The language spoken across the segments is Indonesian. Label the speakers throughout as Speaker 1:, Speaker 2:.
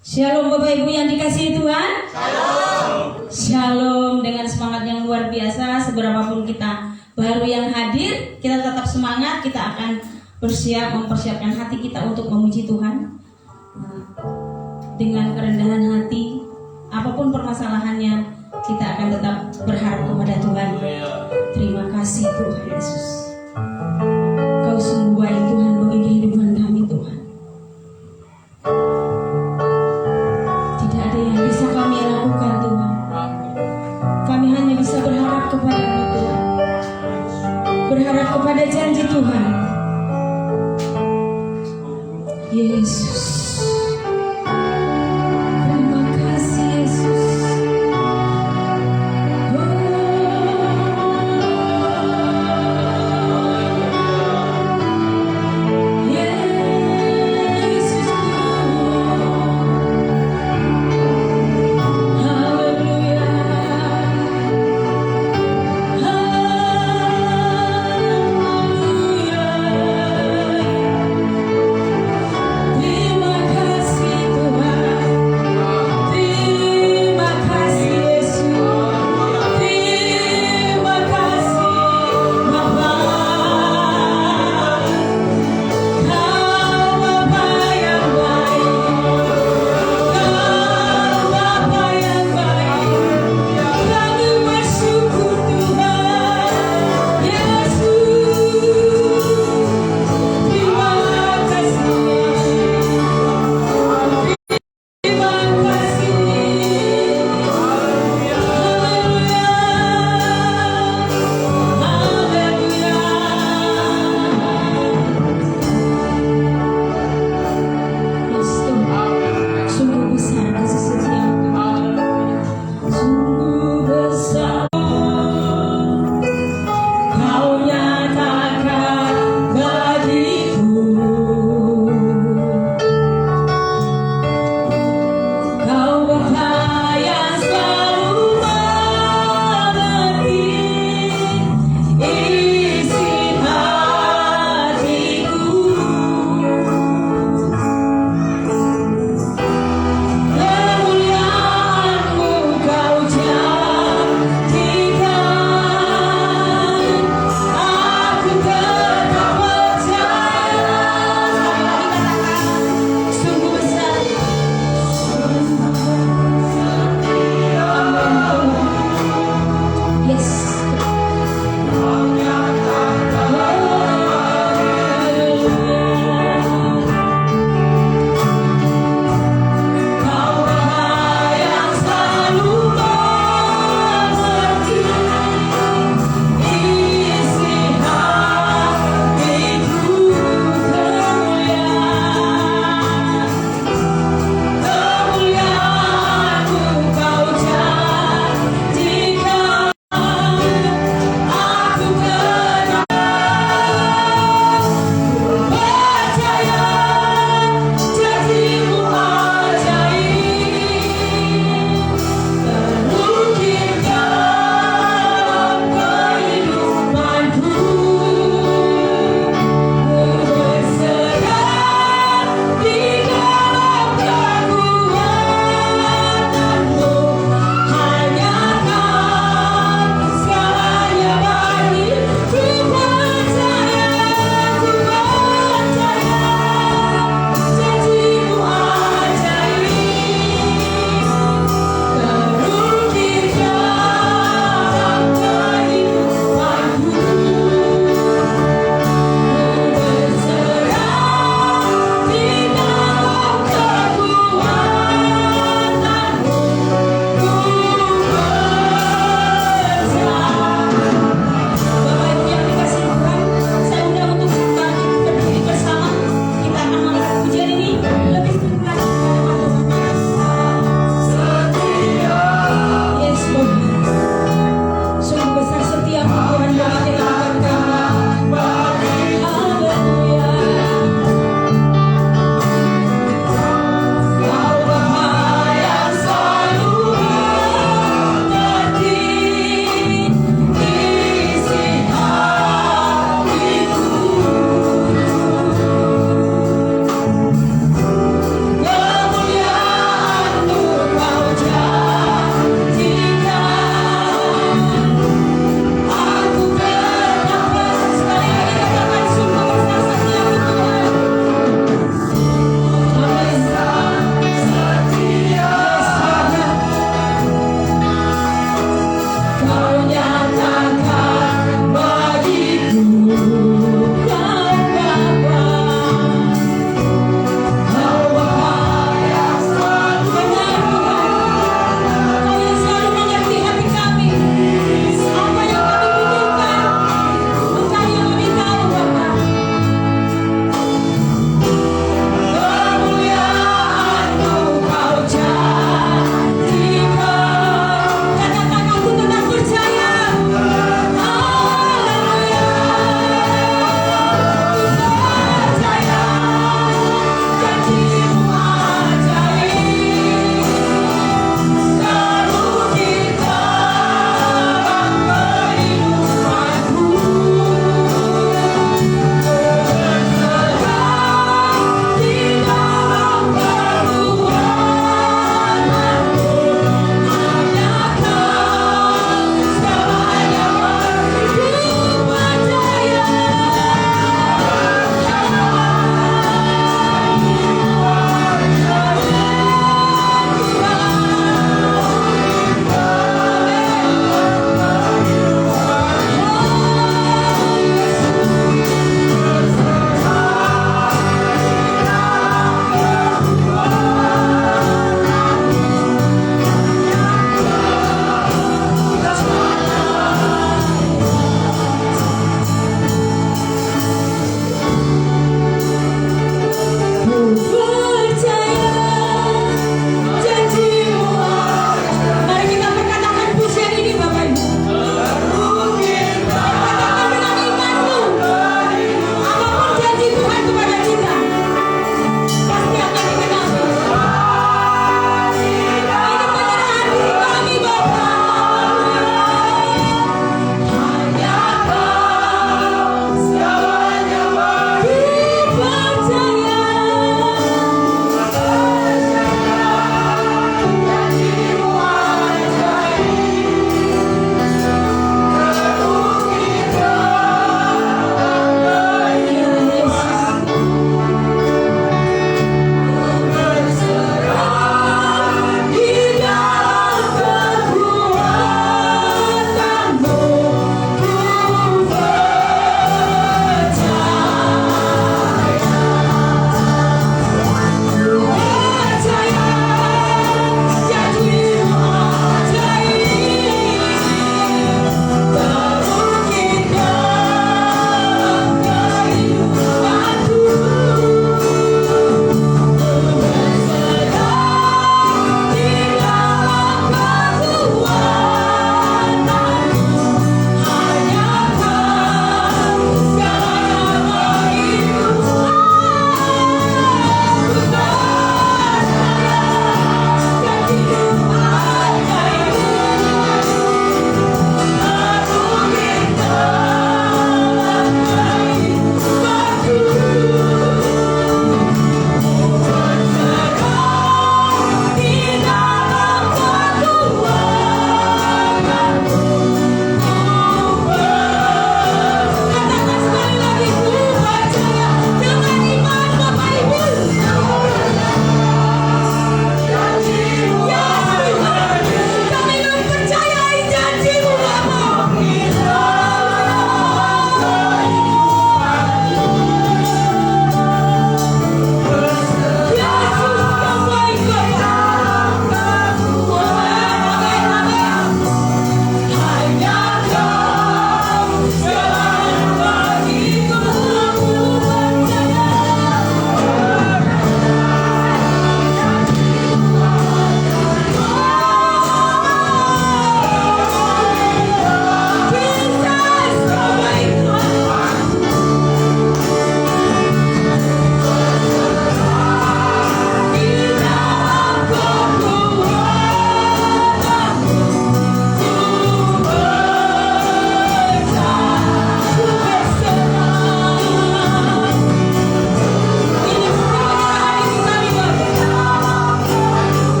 Speaker 1: Shalom Bapak Ibu yang dikasihi Tuhan.
Speaker 2: Shalom.
Speaker 1: Shalom dengan semangat yang luar biasa. Seberapapun kita baru yang hadir, kita tetap semangat. Kita akan mempersiapkan hati kita untuk memuji Tuhan dengan kerendahan hati. Apapun permasalahannya, kita akan tetap berharap kepada Tuhan. Terima kasih Tuhan Yesus. Kau sungguh baik Tuhan bagi kehidupan kami Tuhan. Tidak ada yang bisa kami lakukan Tuhan. Kami hanya bisa berharap kepada-Mu Tuhan. Berharap kepada janji Tuhan. Yesus. Terima kasih Yesus. Oh.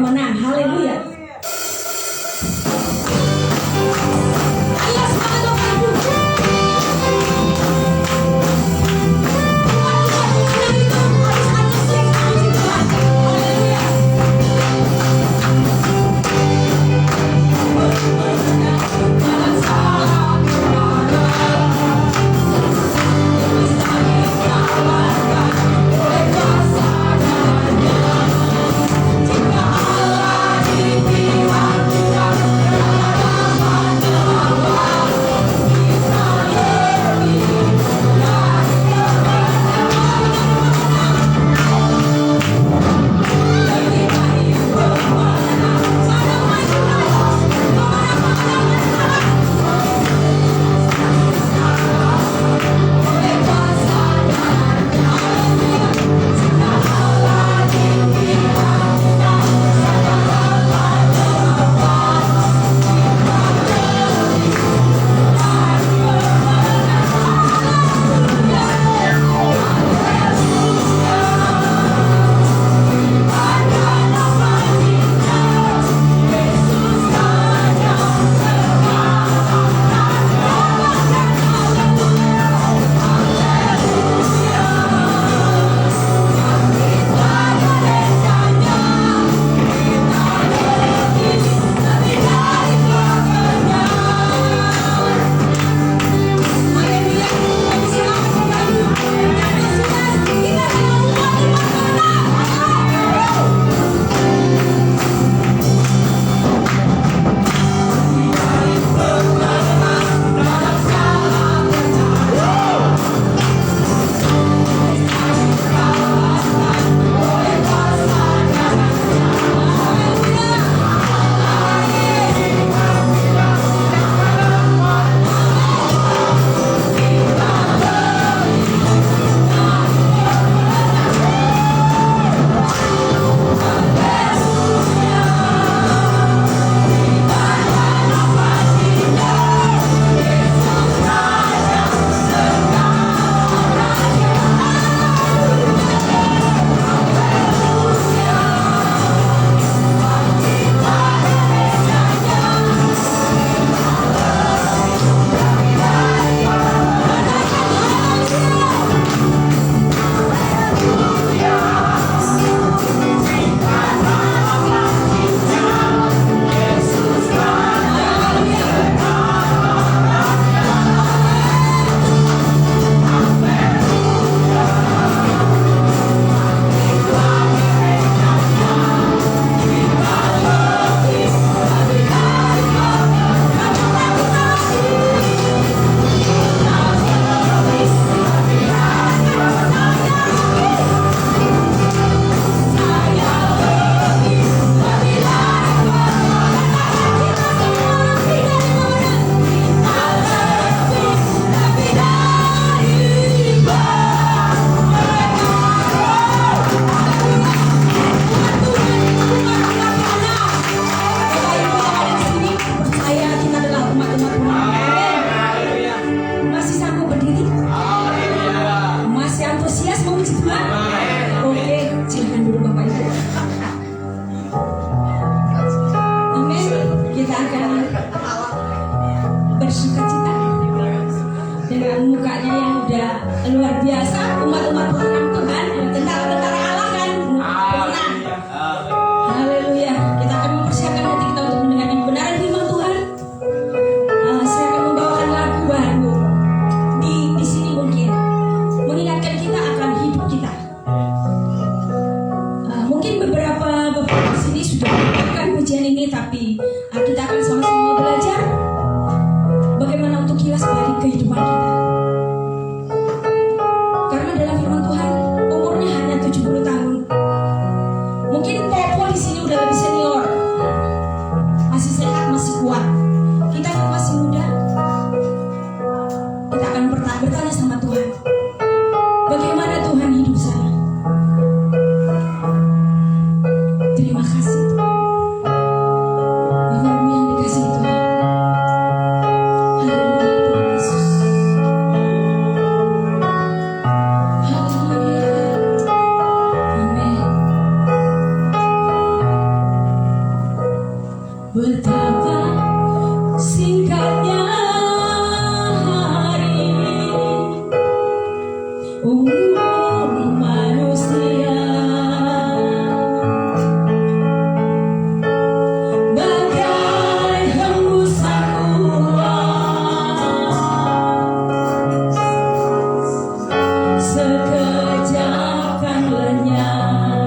Speaker 1: pemenang. Haleluya. Ayo semangat Bapak Ibu. luar biasa, umat-umat Tuhan, tentara-tentara Allah kan menang. Haleluya. Kita akan mempersiapkan hati kita untuk mendengarkan kebenaran firman Tuhan. Saya akan membawakan lagu baru di sini, mungkin mengingatkan kita akan hidup kita. Mungkin beberapa di sini sudah melakukan ujian ini, tapi kita akan sama-sama belajar bagaimana untuk kilas balik kehidupan kita. Betapa singkatnya hari umur manusia, bagai hembusan uap, sekejap kan lenyap.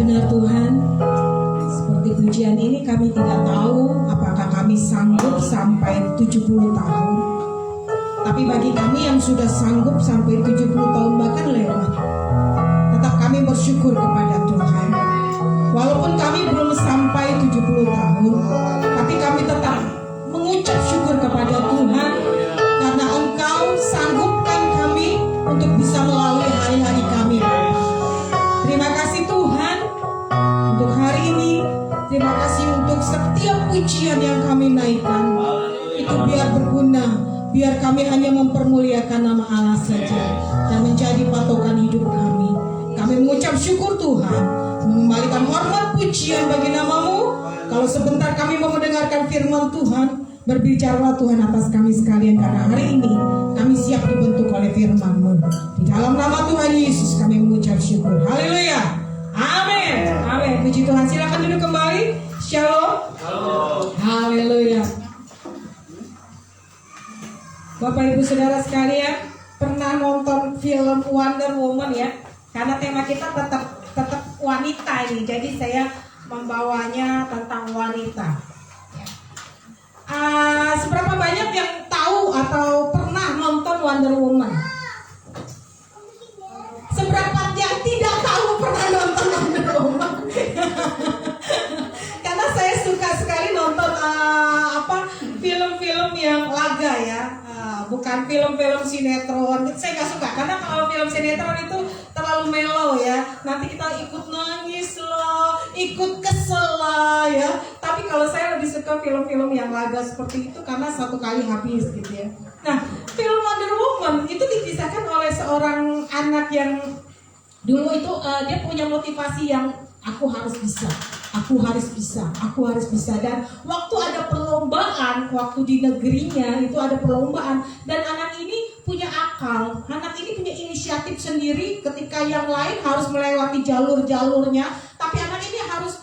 Speaker 2: Benar Tuhan, seperti pujian ini kami tidak tahu apakah kami sanggup sampai 70 tahun. Tapi bagi kami yang sudah sanggup sampai 70 tahun bahkan lewat, tetap kami bersyukur kepada Tuhan. Walaupun kami belum sampai 70 tahun, tapi kami tetap mengucap syukur kepada Tuhan karena Engkau sanggupkan kami untuk bisa melalui hari-hari kami. Terima kasih Tuhan untuk hari ini. Terima kasih untuk setiap pujian yang kami naikkan. Itu biar berguna, biar kami hanya mempermuliakan nama Allah saja dan menjadi patokan hidup kami. Kami mengucap syukur Tuhan, mengembalikan hormat pujian bagi namamu. Kalau sebentar kami mau mendengarkan firman Tuhan, berbicaralah Tuhan atas kami sekalian, karena hari ini kami siap dibentuk oleh firman-Mu. Di dalam nama Tuhan Yesus kami mengucap syukur. Haleluya. Amin. Amin. Puji Tuhan. Silakan duduk kembali. Shalom. Haleluya. Bapak Ibu Saudara sekalian, pernah nonton film Wonder Woman ya? Karena tema kita tetap wanita ini. Jadi saya membawanya tentang wanita. Seberapa banyak yang tahu atau pernah nonton Wonder Woman? Seberapa yang tidak tahu pernah nonton Wonder Woman? Karena saya suka sekali nonton film-film yang laga ya, bukan film-film sinetron. Saya nggak suka karena kalau film sinetron itu terlalu mellow ya. Nanti kita ikut nangis lah, ikut kesel lah ya. Tapi kalau saya lebih suka film-film yang laga seperti itu karena satu kali habis gitu ya. Nah, film Wonder Woman itu dikisahkan oleh seorang anak yang dulu itu dia punya motivasi yang aku harus bisa, aku harus bisa, aku harus bisa. Dan waktu ada perlombaan, waktu di negerinya itu ada perlombaan, dan anak ini punya akal, anak ini punya inisiatif sendiri ketika yang lain harus melewati jalur-jalurnya, tapi anak ini harus,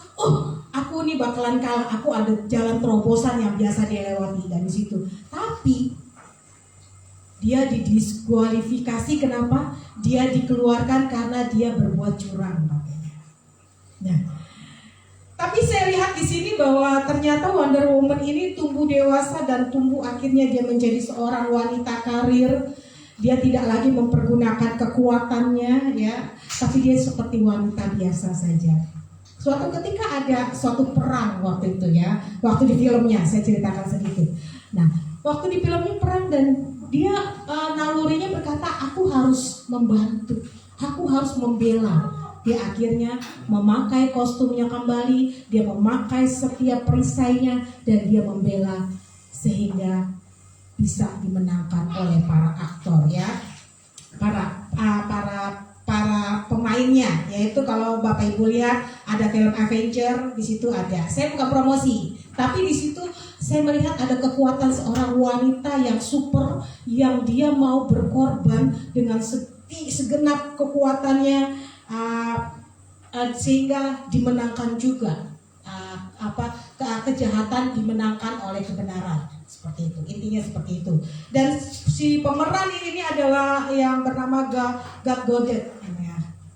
Speaker 2: aku nih bakalan kalah, aku ada jalan terobosan yang biasa dia lewati dari situ. Tapi dia didiskualifikasi. Kenapa? Dia dikeluarkan karena dia berbuat curang. Nah, tapi saya lihat di sini bahwa ternyata Wonder Woman ini tumbuh dewasa dan tumbuh akhirnya dia menjadi seorang wanita karir. Dia tidak lagi mempergunakan kekuatannya ya, tapi dia seperti wanita biasa saja. Suatu ketika ada suatu perang waktu itu ya, waktu di filmnya saya ceritakan sedikit. Nah, waktu di filmnya perang dan dia nalurinya berkata, aku harus membantu, aku harus membela. Dia akhirnya memakai kostumnya kembali, dia memakai setiap perisainya dan dia membela sehingga bisa dimenangkan oleh para aktor ya, para pemainnya. Yaitu kalau Bapak Ibu lihat ada film Avenger, di situ ada. Saya bukan promosi, tapi di situ saya melihat ada kekuatan seorang wanita yang super, yang dia mau berkorban dengan segenap kekuatannya. Sehingga dimenangkan juga kejahatan dimenangkan oleh kebenaran, seperti itu, intinya seperti itu. Dan si pemeran ini adalah yang bernama Gal Gadot.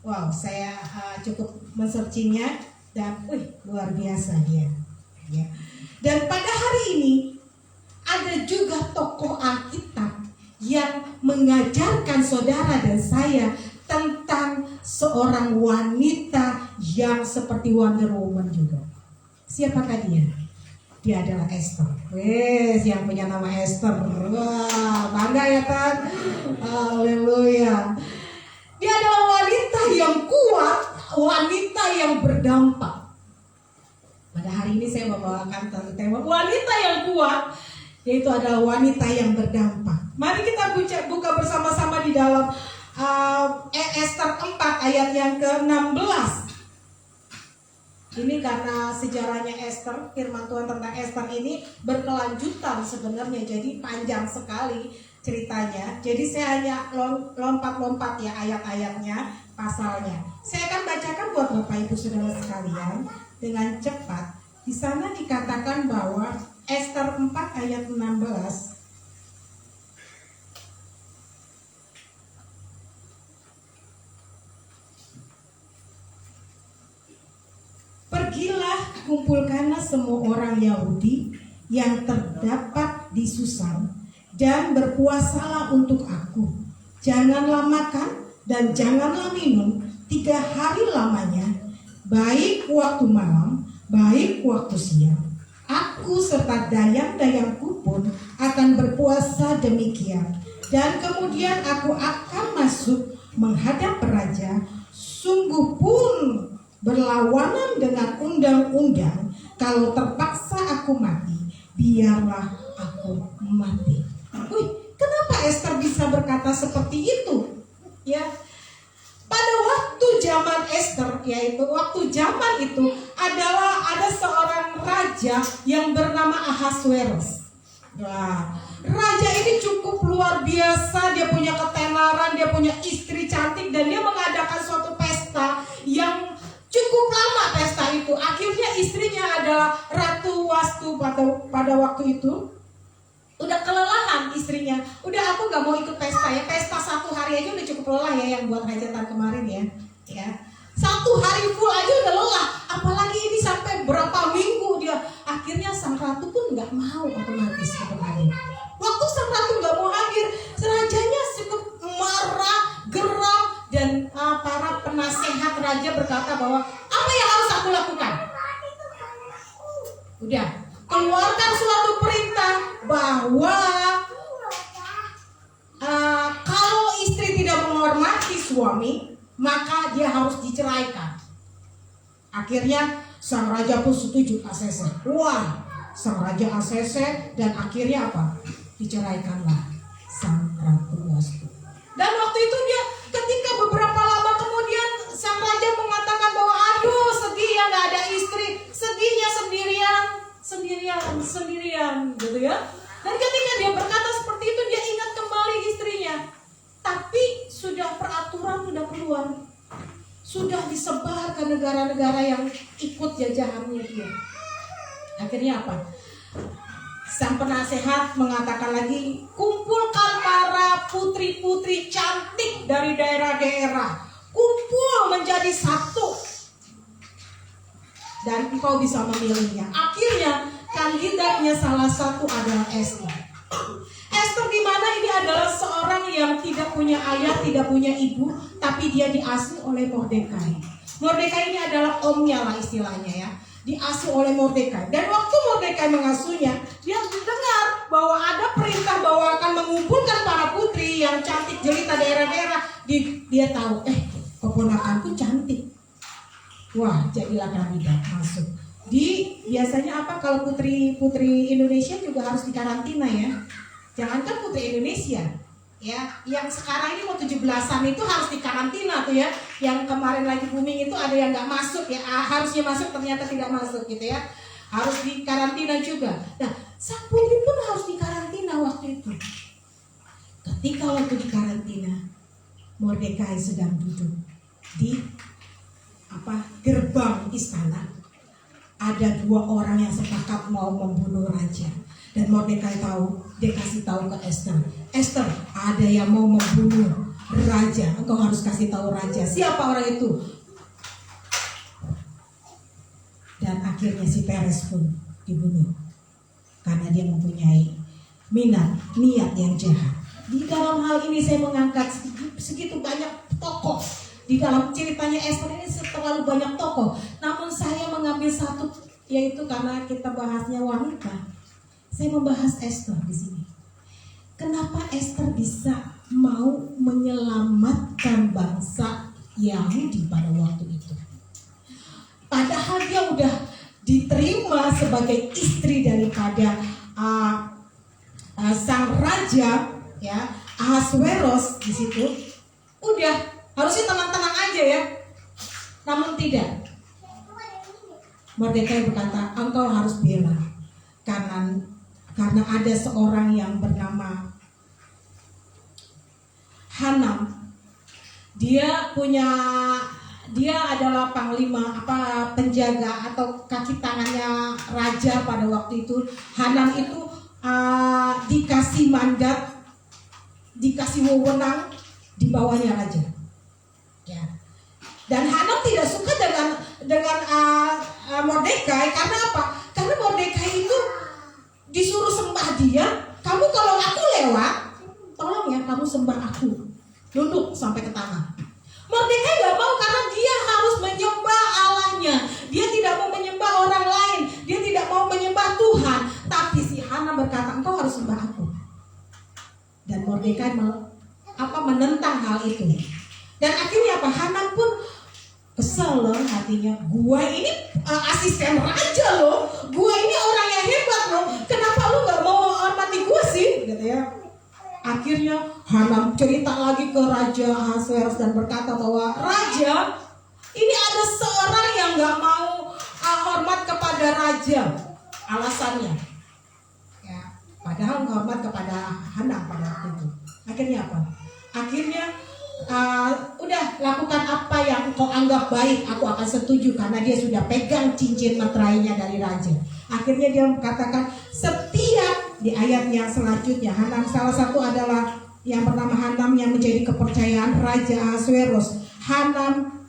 Speaker 2: Wow, saya cukup men-searchingnya dan luar biasa dia ya. Dan pada hari ini ada juga tokoh Alkitab yang mengajarkan saudara dan saya tentang seorang wanita yang seperti Wonder Woman juga. Siapakah dia? Dia adalah Esther. Yang punya nama Esther. Wah, bangga ya kan? Haleluya. Dia adalah wanita yang kuat, wanita yang berdampak. Pada hari ini saya membawakan tema wanita yang kuat, yaitu adalah wanita yang berdampak. Mari kita buka bersama-sama di dalam Esther 4 ayat yang ke-16. Ini karena sejarahnya Esther, firman Tuhan tentang Esther ini berkelanjutan sebenarnya, jadi panjang sekali ceritanya. Jadi saya hanya lompat-lompat ya ayat-ayatnya, pasalnya. Saya akan bacakan buat Bapak Ibu Saudara sekalian dengan cepat. Di sana dikatakan bahwa Esther 4 ayat 16. Pergilah, kumpulkanlah semua orang Yahudi yang terdapat di Susan dan berpuasalah untuk aku. Janganlah makan dan janganlah minum 3 hari lamanya, baik waktu malam, baik waktu siang. Aku serta dayang-dayangku pun akan berpuasa demikian. Dan kemudian aku akan masuk menghadap raja. Sungguh pun berlawanan dengan undang-undang. Kalau terpaksa aku mati, biarlah aku mati. Kenapa Esther bisa berkata seperti itu? Ya, pada waktu zaman Esther, yaitu waktu zaman itu ada seorang raja yang bernama Ahasuerus. Nah, raja ini cukup luar biasa. Dia punya ketenaran, dia punya istri cantik, dan dia mengadakan suatu pesta yang cukup lama. Pesta itu akhirnya istrinya adalah Ratu Wastu pada waktu itu udah kelelahan istrinya. Udah, aku gak mau ikut pesta ya. Pesta 1 hari aja udah cukup lelah ya, yang buat hajatan kemarin ya. 1 hari full aja udah lelah. Apalagi ini sampai berapa minggu dia. Akhirnya sang ratu pun gak mau otomatis hadir. Waktu sang ratu gak mau hadir, rajanya cukup marah, geram, dan para penasehat raja berkata bahwa apa yang harus aku lakukan? Udah, keluarkan suatu perintah bahwa kalau istri tidak menghormati suami, maka dia harus diceraikan. Akhirnya sang raja pun setuju ACC. Wah, sang raja ACC, dan akhirnya apa? Diceraikanlah sang ratu Wastu. Dan waktu itu dia, ketika beberapa lama kemudian sang raja mengatakan bahwa aduh sedih ya, gak ada istri, sedihnya sendirian gitu ya. Dan ketika dia berkata seperti itu, dia ingat kembali istrinya. Tapi sudah peraturan sudah keluar, sudah disebar ke negara-negara yang ikut jajahannya dia. Akhirnya apa? Sang penasehat mengatakan lagi, kumpulkan para putri-putri cantik dari daerah-daerah, kumpul menjadi satu, dan engkau bisa memilihnya. Akhirnya kandidatnya salah satu adalah Esther. Esther di mana ini adalah seorang yang tidak punya ayah, tidak punya ibu, tapi dia diasuh oleh Mordekai. Mordekai ini adalah omnya lah istilahnya ya. Diasuh oleh Mordekai. Dan waktu Mordekai mengasuhnya, dia dengar bahwa ada perintah bahwa akan mengumpulkan para putri yang cantik jelita daerah-daerah. Dia tahu, keponakanku cantik. Wah, jadilah kandidat masuk. Biasanya apa kalau putri Indonesia juga harus dikarantina ya. Jangankan putri Indonesia, ya, yang sekarang ini mau 17-an itu harus dikarantina tuh ya. Yang kemarin lagi booming itu ada yang nggak masuk ya, harusnya masuk ternyata tidak masuk gitu ya. Harus dikarantina juga. Nah, sang putri pun harus dikarantina waktu itu. Ketika waktu dikarantina, Mordekai sedang duduk di gerbang istana. Ada 2 orang yang sepakat mau membunuh raja. Dan Mordekai tahu, dia kasih tahu ke Esther. Esther, ada yang mau membunuh raja. Engkau harus kasih tahu raja. Siapa orang itu? Dan akhirnya si Peres pun dibunuh. Karena dia mempunyai niat yang jahat. Di dalam hal ini saya mengangkat segitu banyak tokoh. Di dalam ceritanya Esther ini terlalu banyak tokoh. Namun saya mengambil satu, yaitu karena kita bahasnya wanita. Saya membahas Esther di sini. Kenapa Esther bisa mau menyelamatkan bangsa Yahudi pada waktu itu? Padahal dia udah diterima sebagai istri daripada sang raja ya, Ahasuerus di situ. Udah harusnya tenang-tenang aja ya. Namun tidak. Mordekai berkata, engkau harus bela. Karena ada seorang yang bernama Hanam. Dia adalah panglima penjaga atau kaki tangannya raja pada waktu itu. Hanam itu dikasih mandat, dikasih wewenang di bawahnya raja. Ya. Dan Hanam tidak suka dengan Mordekai, karena apa? Karena Mordekai itu disuruh sembah dia. Kamu kalau aku lewat, tolong ya kamu sembah aku. Duduk sampai ke tanah. Mordekai gak mau karena dia harus menyembah Allahnya. Dia tidak mau menyembah orang lain. Dia tidak mau menyembah Tuhan. Tapi si Hana berkata, engkau harus sembah aku. Dan Mordekai menentang hal itu. Dan akhirnya apa? Hana pun kesel loh hatinya. Gua ini asisten raja loh. Gua ini orang yang hebat loh. Kenapa lu gak mau hormati gua sih? Gitu ya. Akhirnya Hana cerita lagi ke Raja Ahasuerus dan berkata bahwa Raja, ini ada seorang yang gak mau hormat kepada raja. Alasannya ya, padahal hormat kepada Hana pada waktu itu. Akhirnya apa? Akhirnya udah lakukan apa yang kau anggap baik, aku akan setuju karena dia sudah pegang cincin meterainya dari raja. Akhirnya dia katakan setiap di ayat yang selanjutnya, Hanam salah satu adalah yang bernama Hanam yang menjadi kepercayaan Raja Ahasuerus. Hanam,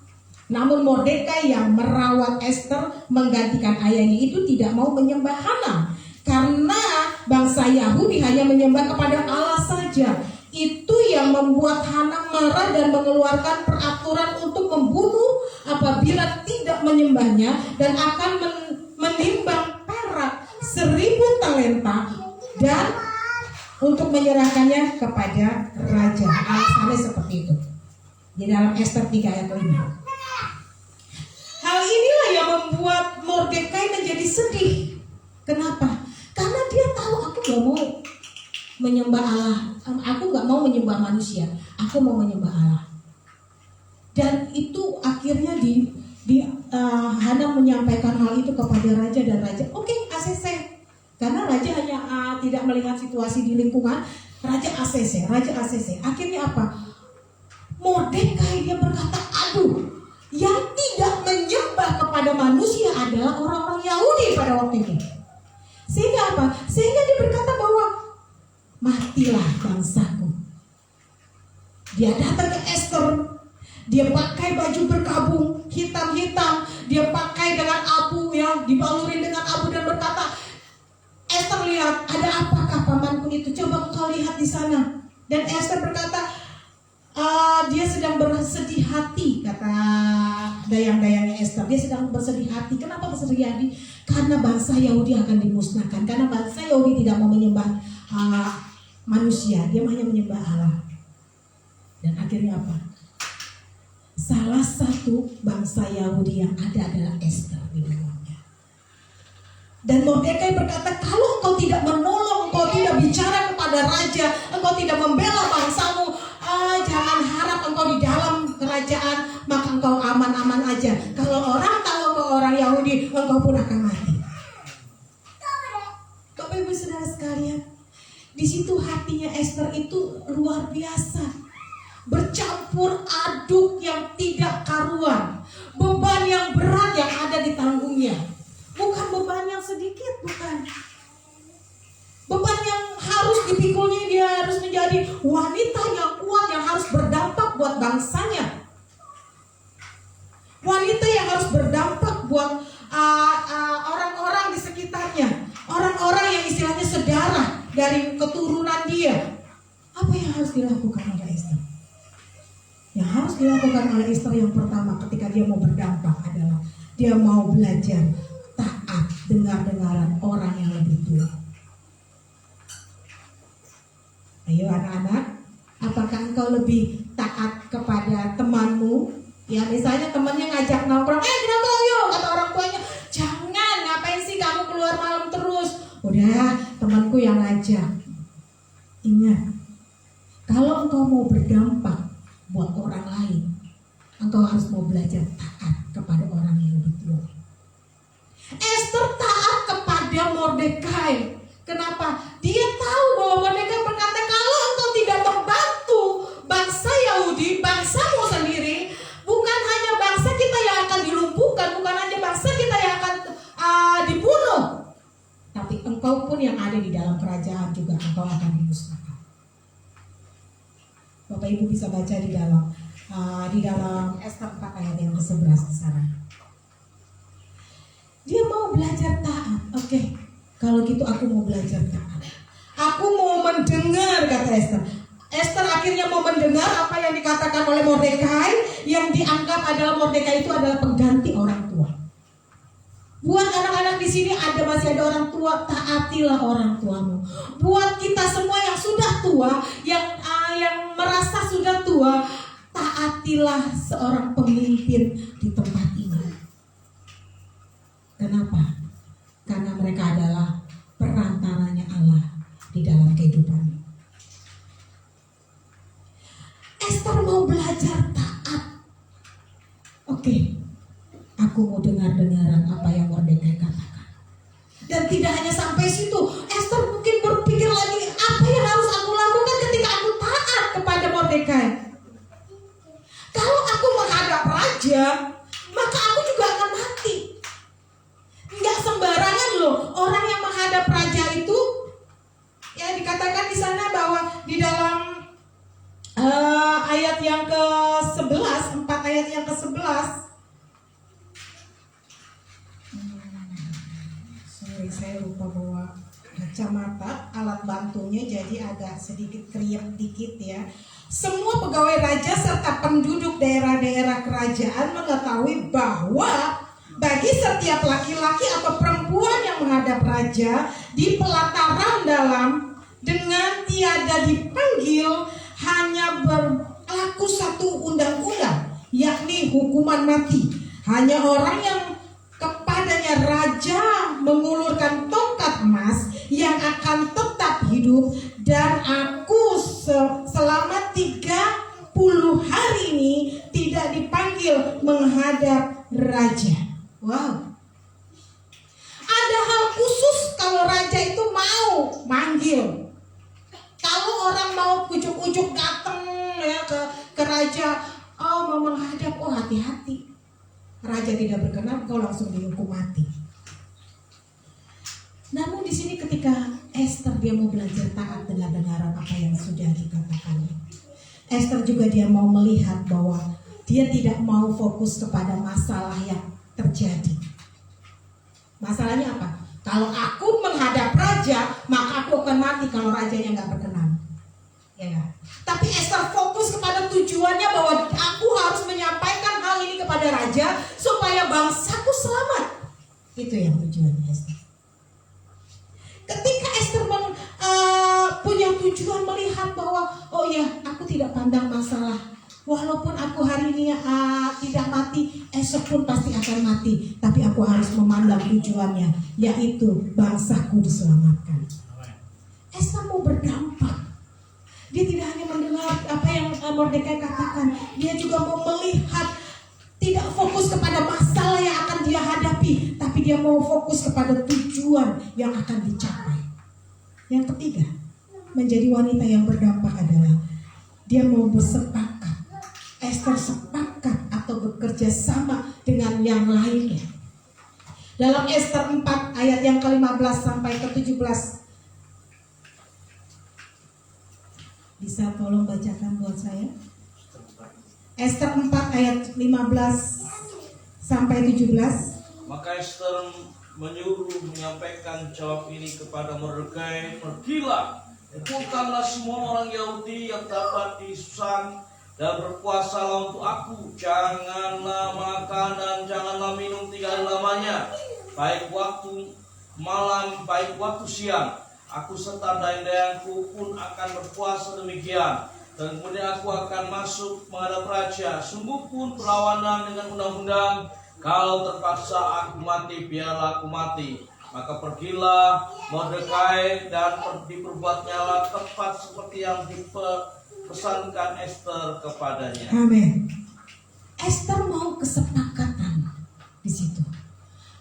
Speaker 2: namun Mordekai yang merawat Ester menggantikan ayahnya itu tidak mau menyembah Hanam karena bangsa Yahudi hanya menyembah kepada Allah saja. Itu yang membuat Hana marah dan mengeluarkan peraturan untuk membunuh apabila tidak menyembahnya dan akan menimbang perak 1.000 talenta dan untuk menyerahkannya kepada raja. Alasannya seperti itu di dalam Ester 3 ayat 5. Hal inilah yang membuat Mordekai menjadi sedih. Kenapa? Karena dia tahu aku gak mau menyembah Allah, aku gak mau menyembah manusia, aku mau menyembah Allah. Dan itu akhirnya Hana menyampaikan hal itu kepada raja dan raja oke, ACC. Karena raja hanya tidak melihat situasi di lingkungan, raja ACC. Akhirnya apa? Mordekai dia berkata, aduh, yang tidak menyembah kepada manusia adalah orang-orang Yahudi pada waktu itu. Sehingga apa? Sehingga dia berkata bahwa matilah bangsaku. Dia datang ke Ester. Dia pakai baju berkabung hitam-hitam. Dia pakai dengan abu yang dibalurin dengan abu dan berkata, Ester lihat, ada apakah pamanku itu? Coba kau lihat di sana. Dan Ester berkata, dia sedang bersedih hati, kata dayang-dayangnya Ester. Dia sedang bersedih hati. Kenapa bersedih hati? Karena bangsa Yahudi akan dimusnahkan. Karena bangsa Yahudi tidak mau menyembah manusia, dia hanya menyembah Allah. Dan akhirnya apa? Salah satu bangsa Yahudi yang ada adalah Ester di dalamnya. Dan Mordekai berkata, kalau engkau tidak menolong, engkau tidak bicara kepada raja, engkau tidak membela bangsamu, jangan harap engkau di dalam kerajaan, maka engkau aman-aman aja. Kalau orang tahu ke orang Yahudi, engkau pun akan mati. Bapak Ibu Saudara sekalian, di situ hatinya Ester itu luar biasa. Bercampur aduk yang tidak karuan. Beban yang berat yang ada di tanggungnya. Bukan beban yang sedikit, bukan. Beban yang harus dipikulnya, dia harus menjadi wanita yang kuat, yang harus berdampak buat bangsanya. Wanita yang harus berdampak buat orang-orang di sekitarnya. Orang-orang yang istilahnya sedarah dari keturunan dia. Apa yang harus dilakukan oleh Ester? Yang harus dilakukan oleh Ester yang pertama ketika dia mau berdampak adalah dia mau belajar taat dengar-dengaran orang yang lebih tua. Ayo anak-anak, apakah engkau lebih taat kepada temanmu? Ya misalnya temannya ngajak nongkrong, nongkrong yuk, kata orang tuanya, jangan, ngapain sih kamu keluar malam terus? Udah, temanku yang ngajak. Ingat, kalau engkau mau berdampak buat orang lain, engkau harus mau belajar taat kepada orang yang lebih tua. Esther taat kepada Mordekai. Kenapa? Dia tahu bahwa Mordekai berkata, kalau engkau tidak membantu bangsa Yahudi, bangsamu sendiri, bukan hanya bangsa kita yang akan dilumpuhkan, bukan hanya bangsa kita yang akan dibunuh, tapi engkau pun yang ada di dalam kerajaan juga engkau akan dimusnahkan. Bapak Ibu bisa baca di dalam Ester 4 ayat yang ke-11 di sana. Dia mau Kalau gitu aku mau belajar taat. Aku mau mendengar, kata Esther. Esther akhirnya mau mendengar apa yang dikatakan oleh Mordekai, yang dianggap adalah Mordekai itu adalah pengganti orang tua. Buat anak-anak di sini masih ada orang tua, taatilah orang tuamu. Buat kita semua yang sudah tua, yang merasa sudah tua, taatilah seorang pemimpin di tempat ini. Kenapa? Karena mereka adalah perantaranya Allah di dalam kehidupan. Esther mau belajar taat. Oke, aku mau dengar-dengaran apa yang Mordekai katakan. Dan tidak hanya sampai situ, Esther mungkin berpikir lagi, apa yang harus aku lakukan ketika aku taat kepada Mordekai? Kalau aku menghadap raja, maka aku juga akan mati. Nggak sembarangan loh, orang yang menghadap raja itu, ya dikatakan di sana bahwa di dalam ayat yang ke-11, 4 ayat yang ke-11. Saya lupa bawa kacamata, alat bantunya jadi agak sedikit kriep dikit ya. Semua pegawai raja serta penduduk daerah-daerah kerajaan mengetahui bahwa bagi setiap laki-laki atau perempuan yang menghadap raja di pelataran dalam dengan tiada dipanggil, hanya berlaku satu undang-undang, yakni hukuman mati. Hanya orang yang kepadanya raja mengulurkan tongkat emas yang akan tetap hidup, dan aku selama 30 hari ini tidak dipanggil menghadap raja. Wow. Ada hal khusus kalau raja itu mau manggil. Kalau orang mau ujuk-ujuk datang ya ke raja, oh mau menghadap, oh hati-hati. Raja tidak berkenan, kau langsung dihukum mati. Namun di sini ketika Esther dia mau belajar taat dengar-dengaran apa yang sudah dikatakan. Esther juga dia mau melihat bahwa dia tidak mau fokus kepada masalah yang terjadi. Masalahnya apa? Kalau aku menghadap raja, maka aku akan mati kalau rajanya nggak berkenan. Ya. Tapi Esther fokus kepada tujuannya bahwa aku harus menyampaikan hal ini kepada raja supaya bangsaku selamat. Itu yang tujuannya Esther. Ketika Esther punya tujuan melihat bahwa oh ya, aku tidak pandang masalah. Walaupun aku hari ini tidak mati, esok pun pasti akan mati. Tapi aku harus memandang tujuannya, yaitu bangsaku diselamatkan. Esther mau berdampak. Dia tidak hanya mendengar apa yang Mordekai katakan, dia juga mau melihat, tidak fokus kepada masalah yang akan dia hadapi, tapi dia mau fokus kepada tujuan yang akan dicapai. Yang ketiga, menjadi wanita yang berdampak adalah dia mau bersepakat. Esther sepakat atau bekerja sama dengan yang lainnya. Dalam Esther 4 ayat yang ke-15 sampai ke-17, bisa tolong bacakan buat saya? Esther 4 ayat 15 sampai 17.
Speaker 3: Maka Esther menyuruh menyampaikan jawab ini kepada Mordekai, pergilah, kumpulkanlah semua orang Yahudi yang dapat di Susan dan berpuasalah untuk aku. Janganlah makan dan janganlah minum 3 hari lamanya, baik waktu malam, baik waktu siang. Aku serta dayang-dayangku pun akan berpuasa demikian. Dan kemudian aku akan masuk menghadap raja. Sungguh pun berlawanan dengan undang-undang. Kalau terpaksa aku mati, biarlah aku mati. Maka pergilah Mordekai dan diperbuatnyalah tepat seperti yang dipesankan Esther kepadanya.
Speaker 2: Amin. Esther mau kesepakatan di situ.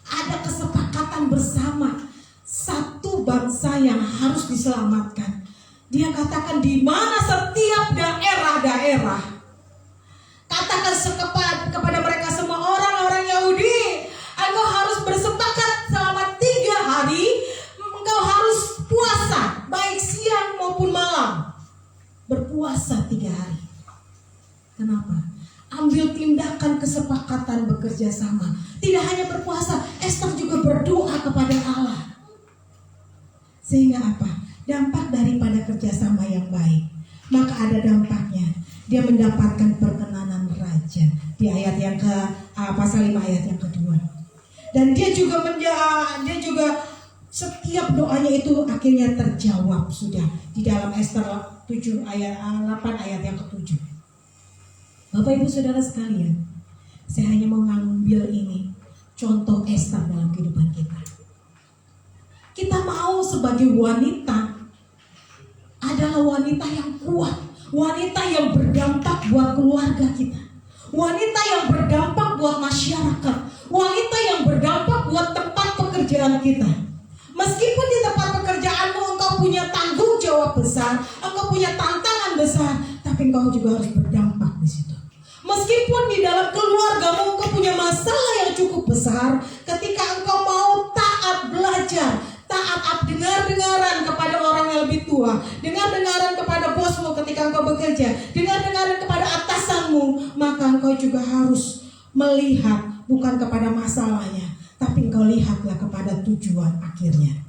Speaker 2: Ada kesepakatan bersama. Satu bangsa yang harus diselamatkan. Dia katakan di mana setiap daerah-daerah, katakan kepada mereka semua orang-orang Yahudi, engkau harus bersepakat selama 3 hari, engkau harus puasa baik siang maupun malam. Berpuasa 3 hari. Kenapa? Ambil tindakan kesepakatan bekerja sama. Tidak hanya berpuasa, Esther juga berdoa kepada Allah. Sehingga apa? Dampak daripada kerjasama yang baik. Maka ada dampaknya. Dia mendapatkan perkenanan raja di ayat yang ke pasal 5 ayat yang kedua. Dan dia juga setiap doanya itu akhirnya terjawab sudah di dalam Ester 7 ayat 8 ayat yang ke-7. Bapak Ibu Saudara sekalian, saya hanya mau mengambil ini contoh Ester dalam kehidupan kita. Kita mau sebagai wanita adalah wanita yang kuat, wanita yang berdampak buat keluarga kita, wanita yang berdampak buat masyarakat, wanita yang berdampak buat tempat pekerjaan kita. Meskipun di tempat pekerjaanmu engkau punya tanggung jawab besar, engkau punya tantangan besar, tapi engkau juga harus berdampak di situ. Meskipun di dalam keluargamu engkau punya masalah yang cukup besar, ketika engkau mau taat belajar, taat dengar-dengaran kepada orang yang lebih tua, dengar-dengaran kepada bosmu ketika engkau bekerja, dengar-dengaran kepada atasanmu, maka engkau juga harus melihat bukan kepada masalahnya, tapi engkau lihatlah kepada tujuan akhirnya.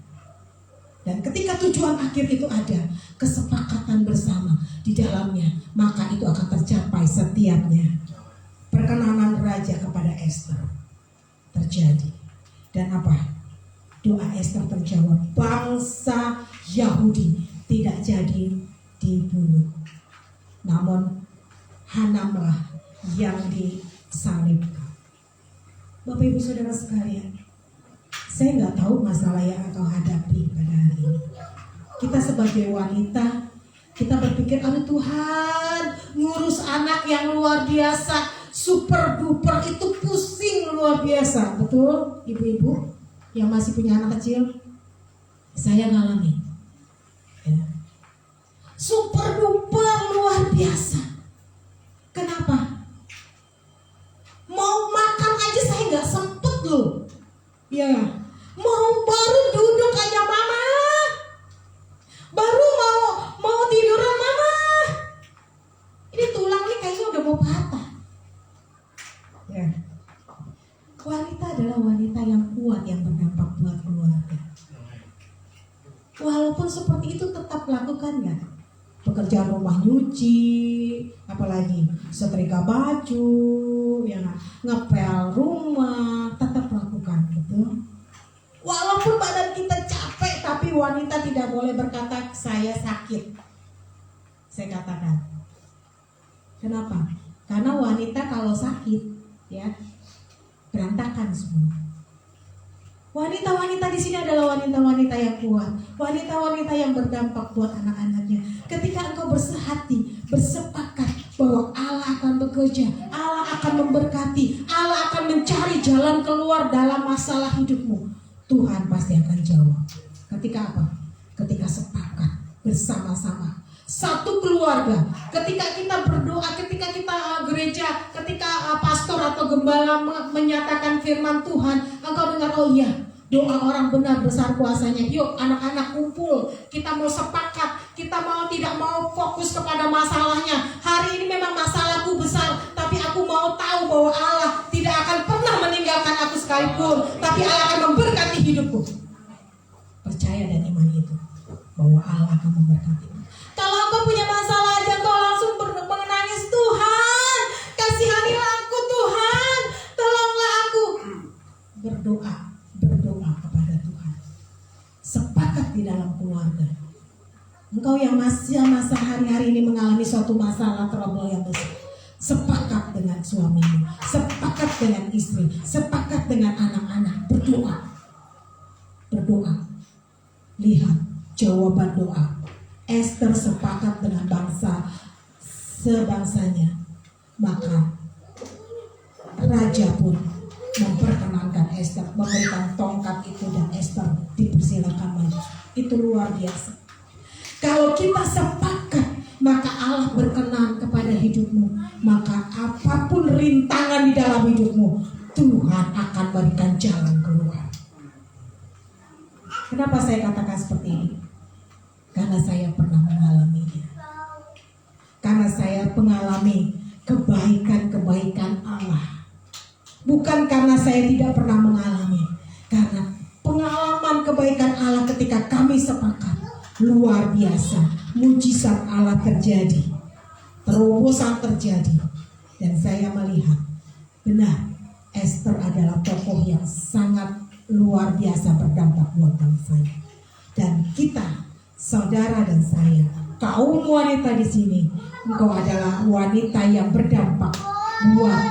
Speaker 2: Dan ketika tujuan akhir itu ada, kesepakatan bersama di dalamnya, maka itu akan tercapai setiapnya. Perkenanan raja kepada Ester terjadi. Dan apa? Doa Ester terjawab. Bangsa Yahudi tidak jadi dibunuh, namun Hanamlah yang disalibkan. Bapak Ibu Saudara sekalian, saya nggak tahu masalah yang engkau hadapi pada hari ini. Kita sebagai wanita, kita berpikir, aduh Tuhan, ngurus anak yang luar biasa, super duper itu pusing luar biasa. Betul ibu-ibu yang masih punya anak kecil? Saya ngalami ya. Super duper luar biasa. Kenapa? Mau makan aja saya nggak sempet loh. Ya, mau baru duduk aja mama, baru mau tiduran mama. Ini tulang nih kayaknya udah mau patah. Ya, wanita adalah wanita yang kuat yang berdampak buat keluarga. Walaupun seperti itu tetap lakukan nggak? Pekerjaan rumah nyuci, apalagi setrika baju, ya ngepel rumah, tetap lakukan, betul. Walaupun badan kita capek, tapi wanita tidak boleh berkata saya sakit. Saya katakan, kenapa? Karena wanita kalau sakit, ya berantakan semua. Wanita-wanita di sini adalah wanita-wanita yang kuat, wanita-wanita yang berdampak buat anak-anaknya. Ketika engkau bersehati, bersepakat bahwa Allah akan bekerja, Allah akan memberkati, Allah akan mencari jalan keluar dalam masalah hidupmu, Tuhan pasti akan jawab. Ketika apa? Ketika sepakat bersama-sama, satu keluarga. Ketika kita berdoa, ketika kita gereja, ketika pastor atau gembala menyatakan firman Tuhan, engkau dengar, oh iya, doa orang benar besar kuasanya. Yuk anak-anak kumpul, kita mau sepakat, kita mau tidak mau fokus kepada masalahnya. Hari ini memang masalahku besar, tapi aku mau tahu bahwa Allah tidak akan pernah meninggalkan aku sekalipun, tapi Allah akan memberkati hidupku. Percaya dan iman itu, bahwa Allah akan memberkati. Kalau engkau punya masalah aja, engkau langsung menangis, Tuhan, kasihanilah aku, Tuhan, tolonglah aku. Berdoa kepada Tuhan. Sepakat di dalam keluarga. Engkau yang masih masa hari-hari ini mengalami suatu masalah trouble yang besar, sepakat dengan suamimu, sepakat dengan istri, sepakat dengan anak-anak. Berdoa. Lihat jawaban doa. Ester sepakat dengan bangsa sebangsanya, maka raja pun memperkenankan Ester, memberikan tongkat itu dan Ester dipersilakan maju. Itu luar biasa. Kalau kita sepakat, maka Allah berkenan kepada hidupmu, maka apapun rintangan di dalam hidupmu, Tuhan akan berikan jalan keluar. Kenapa saya katakan seperti ini? Karena saya pernah mengalaminya. Karena saya mengalami kebaikan-kebaikan Allah. Bukan karena saya tidak pernah mengalami. Karena pengalaman kebaikan kebaikan Allah ketika kami sepakat. Luar biasa, mujizat Allah terjadi, terobosan terjadi. Dan saya melihat benar Esther adalah tokoh yang sangat luar biasa berdampak buat bangsa. Dan kita, saudara dan saya, kaum wanita di sini, engkau adalah wanita yang berdampak buat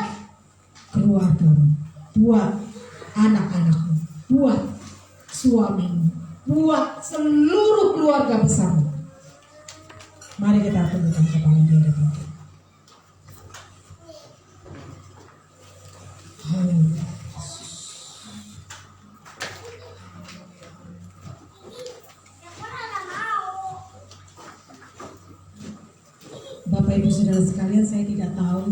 Speaker 2: keluargamu, buat anak-anakmu, buat suamimu, buat seluruh keluarga besarmu. Mari kita tundukkan kepala di hadapan Tuhan. Haleluya. Bapak Ibu Saudara sekalian, saya tidak tahu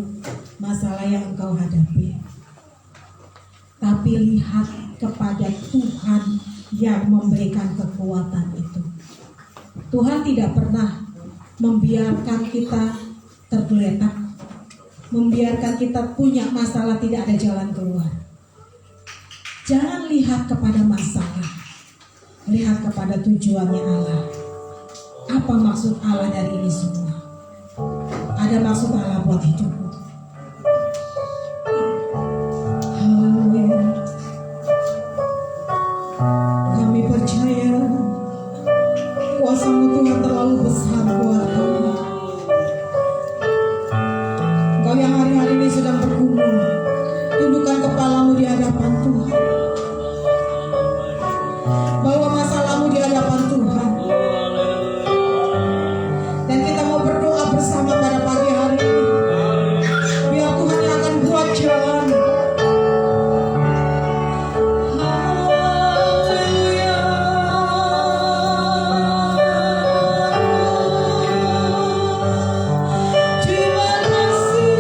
Speaker 2: masalah yang engkau hadapi, tapi lihat kepada Tuhan yang memberikan kekuatan itu. Tuhan tidak pernah membiarkan kita tergeletak, membiarkan kita punya masalah tidak ada jalan keluar. Jangan lihat kepada masalah, lihat kepada tujuannya Allah. Apa maksud Allah dari ini semua? Ada maksud Allah buat hidupmu. Haleluya. Kami percaya kuasa-Mu Tuhan terlalu besar buat kami. Kau yang hari-hari ini sedang bergumul, tundukkan kepalamu di hadapan Tuhan. Bawa masalahmu di hadapan Tuhan. Dan kita mau berdoa bersama pada pagi hari ini. Biar Tuhan yang akan buat jalan. Haleluya. Terima kasih.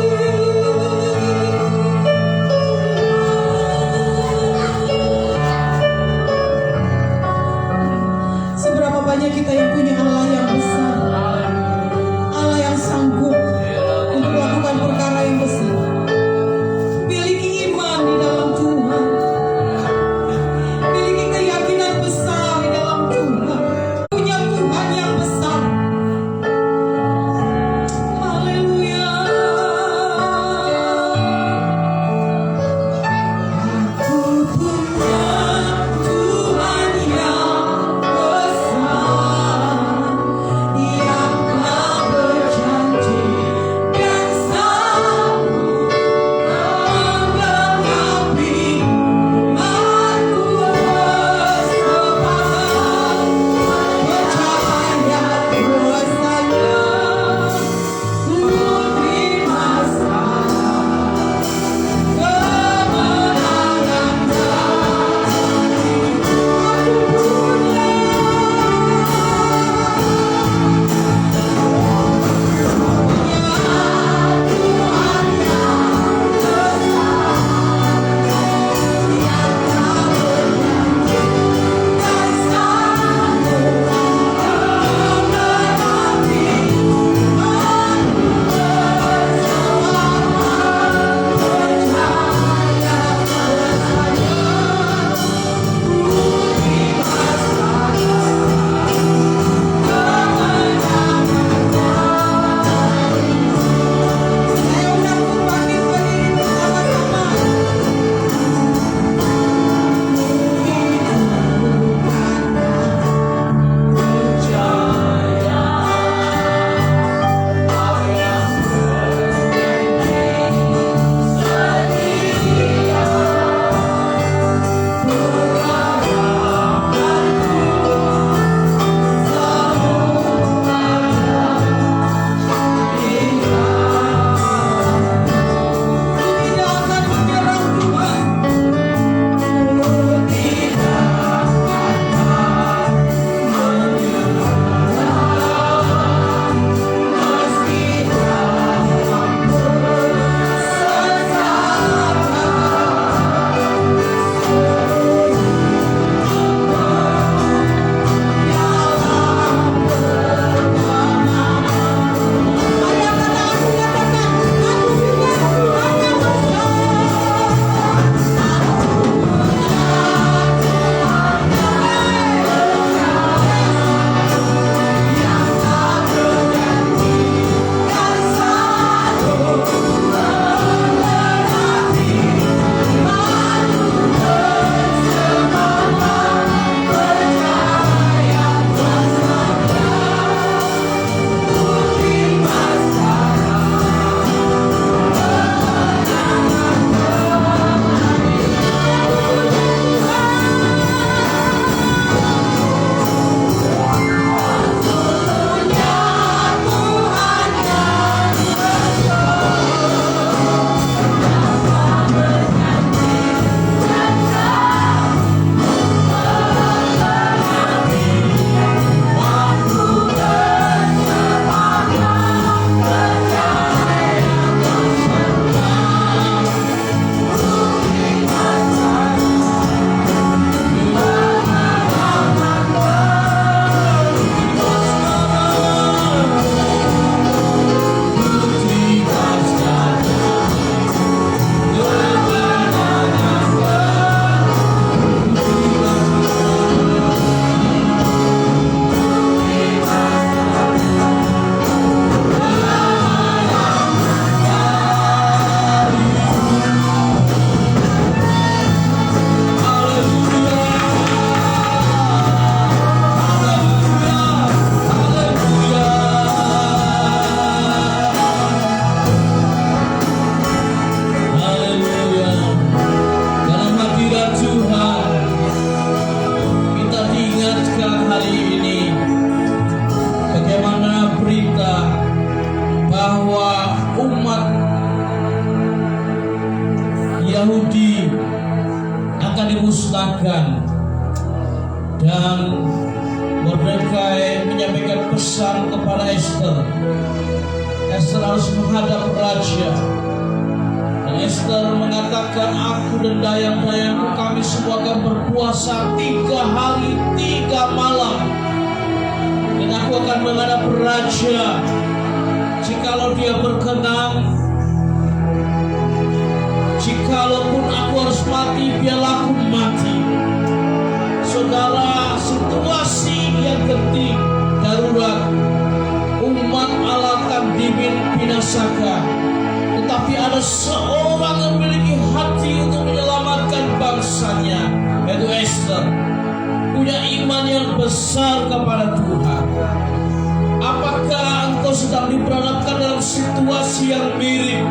Speaker 3: Mordekai musnahkan, dan Mordekai menyampaikan pesan kepada Esther. Esther harus menghadap raja, dan Esther mengatakan, aku dan dayang-dayangku kami semua akan berpuasa 3 hari 3 malam, dan aku akan menghadap raja. Jikalau dia berkenan, jikalaupun aku harus mati, biarlah aku mati. Saudara, situasi yang genting, darurat, umat Allah akan dibinasakan, tetapi ada seorang yang memiliki hati untuk menyelamatkan bangsanya, yaitu Esther, punya iman yang besar kepada Tuhan. Apakah engkau sedang diperhadapkan dalam situasi yang mirip?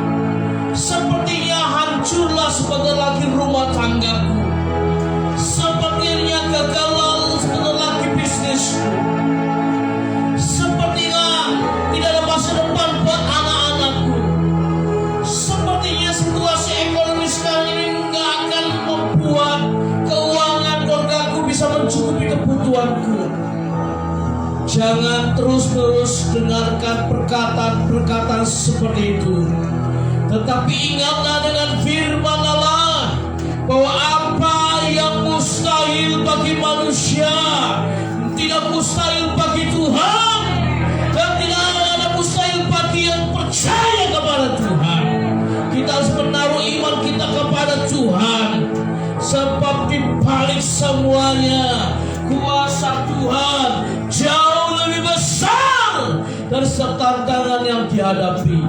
Speaker 3: Sepertinya hancurlah sebentar lagi rumah tanggaku, sepertinya gagal sebentar lagi bisnisku, sepertinya tidak ada masa depan buat anak-anakku, sepertinya situasi ekonomi sekarang ini nggak akan membuat keuangan keluargaku bisa mencukupi kebutuhanku. Jangan terus-terus dengarkan perkataan-perkataan seperti itu, tetapi ingatlah dengan firman Allah bahwa apa yang mustahil bagi manusia tidak mustahil bagi Tuhan, dan tidak ada mustahil bagi yang percaya kepada Tuhan. Kita harus menaruh iman kita kepada Tuhan, sebab di balik semuanya kuasa Tuhan jauh lebih besar dari setiap tantangan yang dihadapi.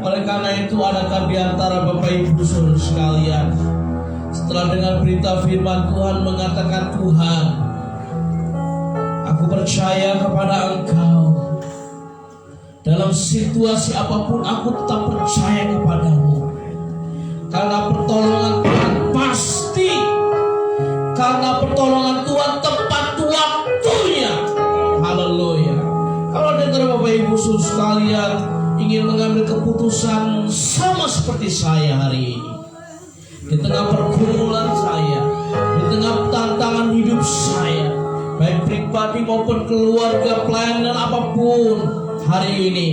Speaker 3: Oleh karena itu, adakah di antara Bapak Ibu Saudara sekalian, setelah dengar berita firman Tuhan mengatakan, Tuhan, aku percaya kepada Engkau, dalam situasi apapun aku tetap percaya kepadamu, karena pertolongan Tuhan pasti, karena pertolongan Tuhan tepat waktunya. Haleluya. Kalau ada antara Bapak Ibu Saudara sekalian ingin mengambil keputusan sama seperti saya hari ini, di tengah pergumulan saya, di tengah tantangan hidup saya, baik pribadi maupun keluarga, pelayanan apapun hari ini,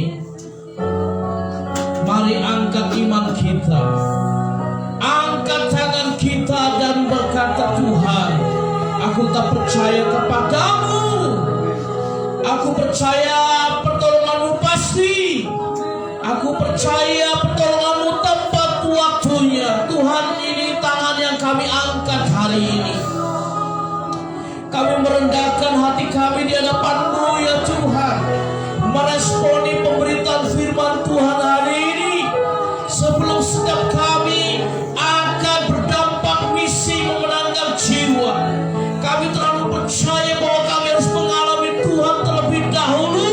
Speaker 3: mari angkat iman kita, angkat tangan kita dan berkata, Tuhan, aku tak percaya kepadamu, aku percaya pertolonganmu pasti, aku percaya pertolonganmu tepat waktunya. Tuhan, ini tangan yang kami angkat hari ini. Kami merendahkan hati kami di hadapan-Mu ya Tuhan, meresponi pemberitaan firman Tuhan hari ini. Sebelum setiap kami akan berdampak misi memenangkan jiwa, kami terlalu percaya bahwa kami harus mengalami Tuhan terlebih dahulu.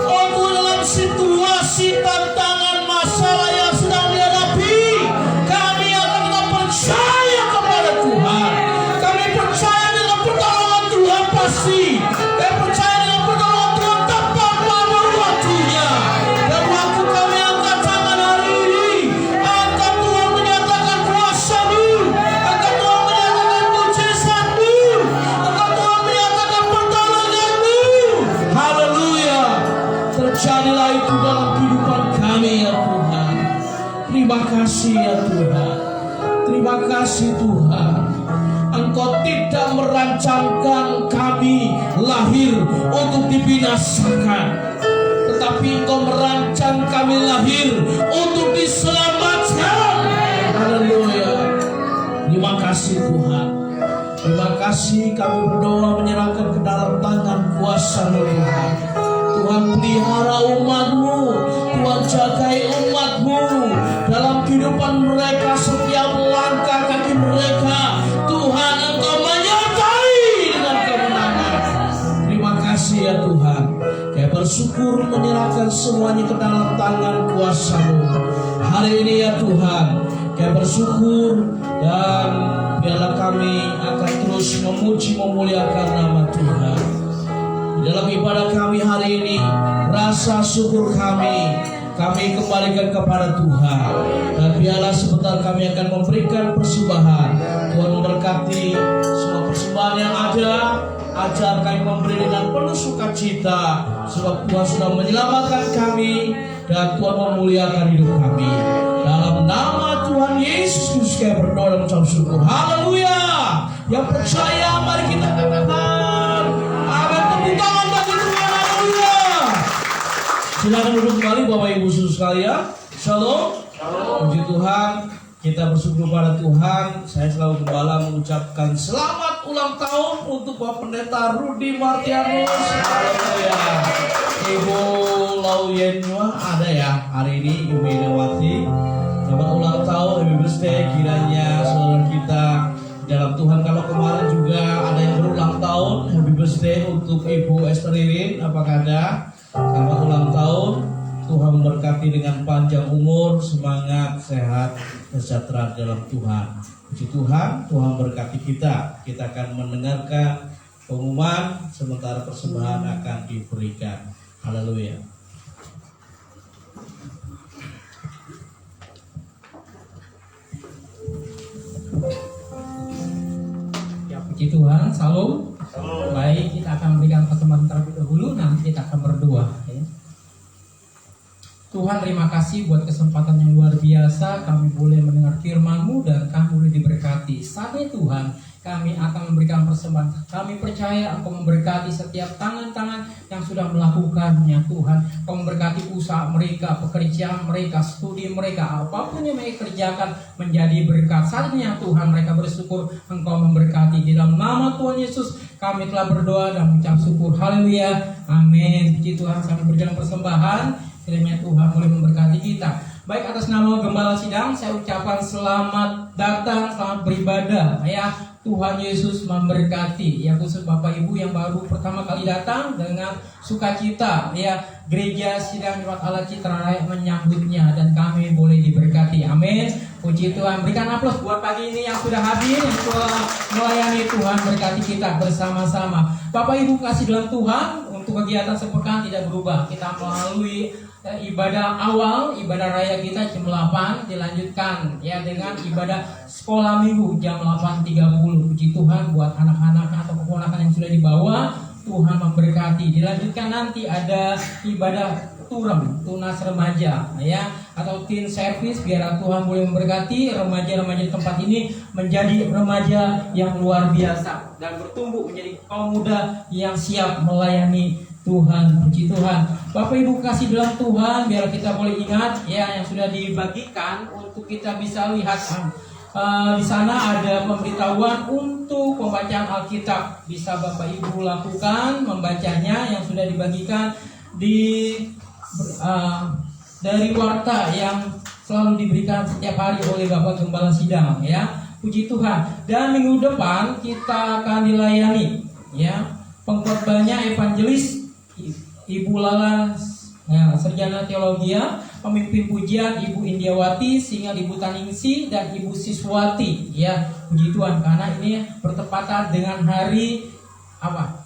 Speaker 3: Oh Tuhan, dalam situasi tantangan masalah yang sedang dihadapi, kami akan tetap percaya kepada Tuhan. Kami percaya dengan pertolongan Tuhan pasti. Kami percaya dengan pertolongan Tuhan tepat pada waktunya. Dan waktu kami angkat tangan hari ini, angkat Tuhan menyatakan kuasa-Mu, angkat Tuhan menyatakan mujizat-Mu, angkat Tuhan menyatakan pertolongan-Mu. Haleluya. Terjadilah itu dalam kehidupan kami ya Tuhan. Terima kasih ya Tuhan. Terima kasih Tuhan. Engkau tidak merancangkan kami lahir untuk dibinasakan, tetapi Engkau merancang kami lahir untuk diselamatkan. Haleluya. Terima kasih Tuhan. Terima kasih, kami berdoa menyerahkan ke dalam tangan kuasa-Mu Tuhan. Tuhan, pelihara umat-Mu, Tuhan jagai umat-Mu dalam kehidupan mereka, setiap langkah kaki mereka. Tuhan, Engkau menyertai dengan kemenangan. Terima kasih ya Tuhan. Kami bersyukur menyerahkan semuanya ke dalam tangan kuasa-Mu hari ini ya Tuhan. Kami bersyukur, dan biarlah kami akan terus memuji memuliakan nama Tuhan. Dalam ibadah kami hari ini, rasa syukur kami kami kembalikan kepada Tuhan. Dan biarlah sebentar kami akan memberikan persembahan. Tuhan memberkati semua persembahan yang ada. Ajar kami memberi dengan penuh sukacita, sebab Tuhan sudah menyelamatkan kami dan Tuhan memuliakan hidup kami. Dalam nama Tuhan Yesus Kristus kami berdoa dan mengucap syukur. Haleluya. Yang percaya mari kita katakan amin. Tepuk tangan bagi Tuhan. Haleluya. Silakan duduk kembali Bapak Ibu Saudara sekalian. Shalom. Puji Tuhan. Kita bersyukur pada Tuhan. Saya selalu gembala mengucapkan selamat ulang tahun untuk Bapak Pendeta Rudi Martianus. Haleluya. Ibu Lauyenwa ada ya hari ini, Ibu Megawati. Selamat ulang tahun, Happy birthday. Kiranya saudara kita dalam Tuhan. Kalau kemarin juga ada yang berulang tahun, Happy birthday untuk Ibu Esther Ririn. Apakah ada? Selamat ulang tahun. Tuhan memberkati dengan panjang umur, semangat, sehat, dan sejahtera dalam Tuhan. Puji Tuhan, Tuhan berkati kita. Kita akan mendengarkan pengumuman sementara persembahan akan diberikan. Haleluya.
Speaker 4: Ya, puji Tuhan, salam. Baik, kita akan memberikan persembahan terlebih dahulu, nanti kita akan berdoa. Ya. Tuhan, terima kasih buat kesempatan yang luar biasa. Kami boleh mendengar firman-Mu dan kami boleh diberkati. Saatnya Tuhan, kami akan memberikan persembahan. Kami percaya Engkau memberkati setiap tangan-tangan yang sudah melakukannya Tuhan. Engkau memberkati usaha mereka, pekerjaan mereka, studi mereka, apapun yang mereka kerjakan menjadi berkat. Saatnya Tuhan mereka bersyukur Engkau memberkati. Di dalam nama Tuhan Yesus kami telah berdoa dan mengucap syukur. Haleluya. Amin. Puji Tuhan, kami berikan persembahan. Kiranya Tuhan boleh memberkati kita. Baik, atas nama Gembala Sidang saya ucapkan selamat datang, selamat beribadah. Ya, Tuhan Yesus memberkati. Ya, khusus Bapak Ibu yang baru pertama kali datang dengan sukacita. Ya, Gereja Sidang Jemaat Allah Citra Raya menyambutnya dan kami boleh diberkati. Amin. Puji Tuhan. Berikan aplaus buat pagi ini yang sudah hadir, yang telah melayani. Tuhan berkati kita bersama-sama. Bapak Ibu kasih dalam Tuhan, untuk kegiatan sepekan tidak berubah. Kita melalui ibadah awal, ibadah raya kita jam 8 dilanjutkan ya dengan ibadah sekolah minggu jam 8.30. Puji Tuhan buat anak-anak atau keponakan yang sudah dibawa, Tuhan memberkati. Dilanjutkan nanti ada ibadah tunas remaja ya atau teen service. Biar Tuhan boleh memberkati remaja-remaja di tempat ini menjadi remaja yang luar biasa dan bertumbuh menjadi kaum muda yang siap melayani Tuhan. Puji Tuhan. Bapak Ibu kasih dalam Tuhan, biar kita boleh ingat ya yang sudah dibagikan untuk kita bisa lihat. Di sana ada pemberitahuan untuk pembacaan Alkitab. Bisa Bapak Ibu lakukan membacanya yang sudah dibagikan dari warta yang selalu diberikan setiap hari oleh Bapak Gembala Sidang ya. Puji Tuhan. Dan minggu depan kita akan dilayani ya pengkhotbahnya evangelis Ibu Lala ya, Sarjana Teologia, pemimpin pujian Ibu Indiawati, singa Ibu Taningsi dan Ibu Siswati ya. Puji Tuhan, karena ini bertepatan dengan hari apa?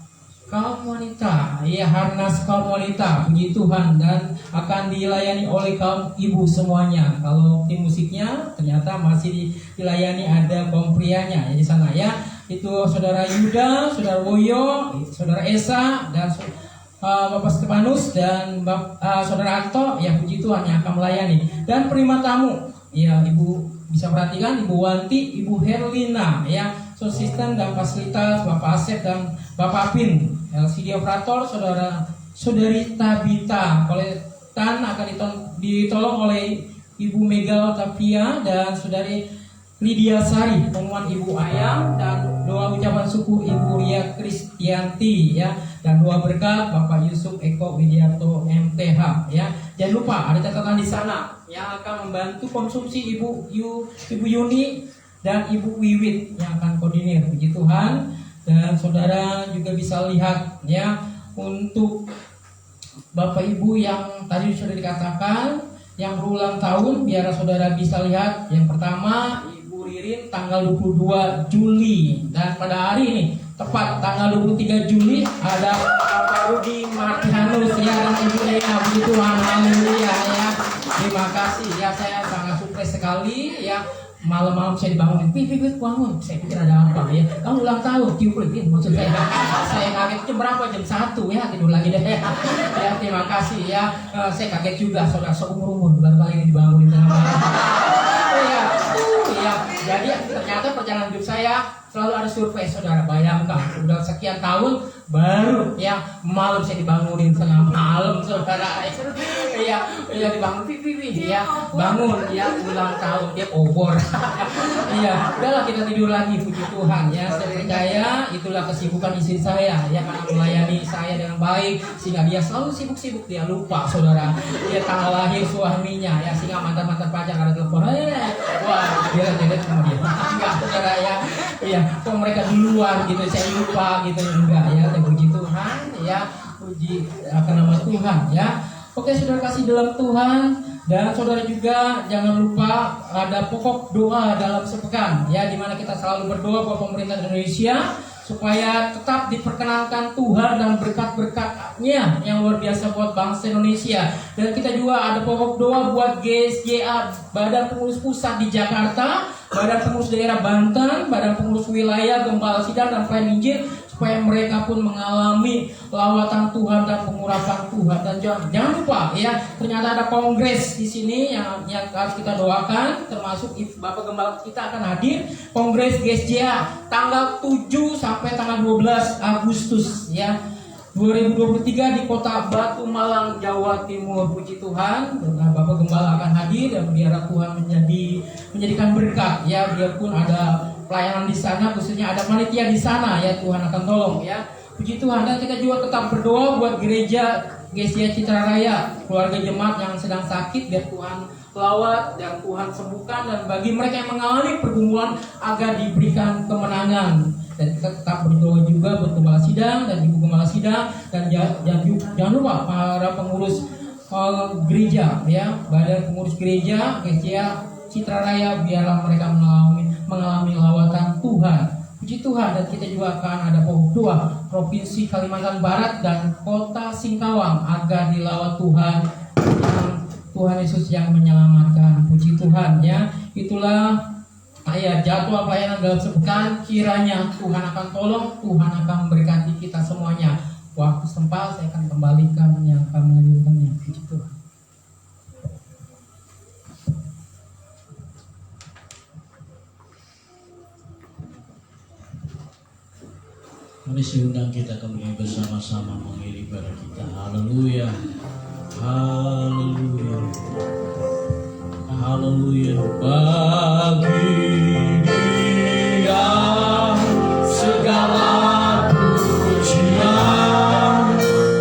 Speaker 4: Kaum wanita, ya Harnas kaum wanita. Puji Tuhan, dan akan dilayani oleh kaum ibu semuanya. Kalau tim musiknya ternyata masih dilayani ada kaum prianya ya di sana ya. Itu Saudara Yuda, Saudara Woyo, Saudara Esa dan Bapak Stefanus dan Saudara Anto ya. Puji Tuhan yang akan melayani. Dan penerima tamu ya Ibu bisa perhatikan Ibu Wanti, Ibu Herlina ya, asisten dan fasilitas Bapak Asep dan Bapak Pin, LCD operator Saudari Tabita. Koletan akan ditolong oleh Ibu Mega Otavia dan Saudari Lydia Sari. Pengumuman Ibu Ayang dan doa ucapan syukur Ibu Ria Kristianti ya, dan doa berkat Bapak Yusuf Eko Widiarto MTH ya. Jangan lupa ada catatan di sana yang akan membantu konsumsi Ibu Yuni dan Ibu Wiwit yang akan koordinir. Puji Tuhan. Dan saudara juga bisa lihat ya untuk Bapak Ibu yang tadi sudah dikatakan yang berulang tahun, biar saudara bisa lihat. Yang pertama Ibu Ririn tanggal 22 Juli, dan pada hari ini tepat tanggal 23 Juli ada Bapak Rudi Martianus ya dan Ibu Lena. Puji Tuhan, haleluya ya. Terima kasih ya, saya sangat sukses sekali ya. Malam-malam saya dibangunin, Pipit bangun. Saya pikir ada apa ya? Kamu ulang tahun, tiup maksud saya. Saya kaget jam berapa? Jam 1 ya, tidur lagi deh. Ya, terima kasih ya. Saya kaget juga, saudara seumur-umur baru kali ini dibangunin tengah malam. Iya. Jadi ternyata perjalanan hidup saya selalu ada surprise, saudara. Bayangkan, udah sekian tahun baru ya malam saya dibangunin tengah malam, saudara. Iya dibangun, Pipi ya bangun ya ulang tahun dia obor. Iya, udahlah kita tidur lagi, puji Tuhan ya. Saya percaya itulah kesibukan istri saya ya, karena melayani saya dengan baik sehingga dia selalu sibuk-sibuk, dia lupa, saudara. Dia tanggal lahir suaminya ya, sehingga mantan-mantan pacar ada telepon, wah dia lihat sama dia. Enggak, saudara ya. Iya, kok mereka duluan gitu, saya lupa gitu, enggak ya. Puji Tuhan ya, puji akan nama Tuhan ya. Oke, saudara kasih dalam Tuhan, dan saudara juga jangan lupa ada pokok doa dalam sepekan ya, dimana kita selalu berdoa buat pemerintah Indonesia supaya tetap diperkenankan Tuhan dan berkat-berkatnya yang luar biasa buat bangsa Indonesia. Dan kita juga ada pokok doa buat GSJA, Badan Pengurus Pusat di Jakarta, Badan Pengurus Daerah Banten, Badan Pengurus Wilayah Gembala Sidang dan Pelayan Injil, supaya mereka pun mengalami lawatan Tuhan dan pengurapan Tuhan. Dan jangan lupa ya, ternyata ada kongres di sini yang harus kita doakan, termasuk Bapak Gembala kita akan hadir kongres GSJA tanggal 7 sampai tanggal 12 Agustus ya 2023 di Kota Batu Malang, Jawa Timur. Puji Tuhan, dan Bapak Gembala akan hadir dan biar Tuhan menjadikan berkat ya, biarpun ada pelayanan di sana, khususnya ada panitia di sana ya, Tuhan akan tolong ya. Puji Tuhan. Dan kita juga tetap berdoa buat gereja GSJA Citra Raya, keluarga jemaat yang sedang sakit, biar Tuhan lawat dan Tuhan sembuhkan, dan bagi mereka yang mengalami pergumulan agar diberikan kemenangan. Dan kita tetap berdoa juga buat Gembala Sidang dan Ibu Gembala Sidang, dan jangan lupa para pengurus gereja ya, Badan Pengurus Gereja GSJA Citra Raya, biarlah mereka mengalami lawatan Tuhan. Puji Tuhan. Dan kita juga akan ada pokok doa Provinsi Kalimantan Barat dan Kota Singkawang agar dilawat Tuhan, Tuhan Yesus yang menyelamatkan. Puji Tuhan ya. Itulah jadwal pelayanan dalam sepekan. Kiranya Tuhan akan tolong, Tuhan akan memberkati kita semuanya. Waktu sempat saya akan kembalikan yang akan melanjutkannya. Puji Tuhan.
Speaker 3: Mari diundang kita kembali bersama-sama mengiring pada kita. Haleluya, haleluya, haleluya. Bagi Dia segala pujian,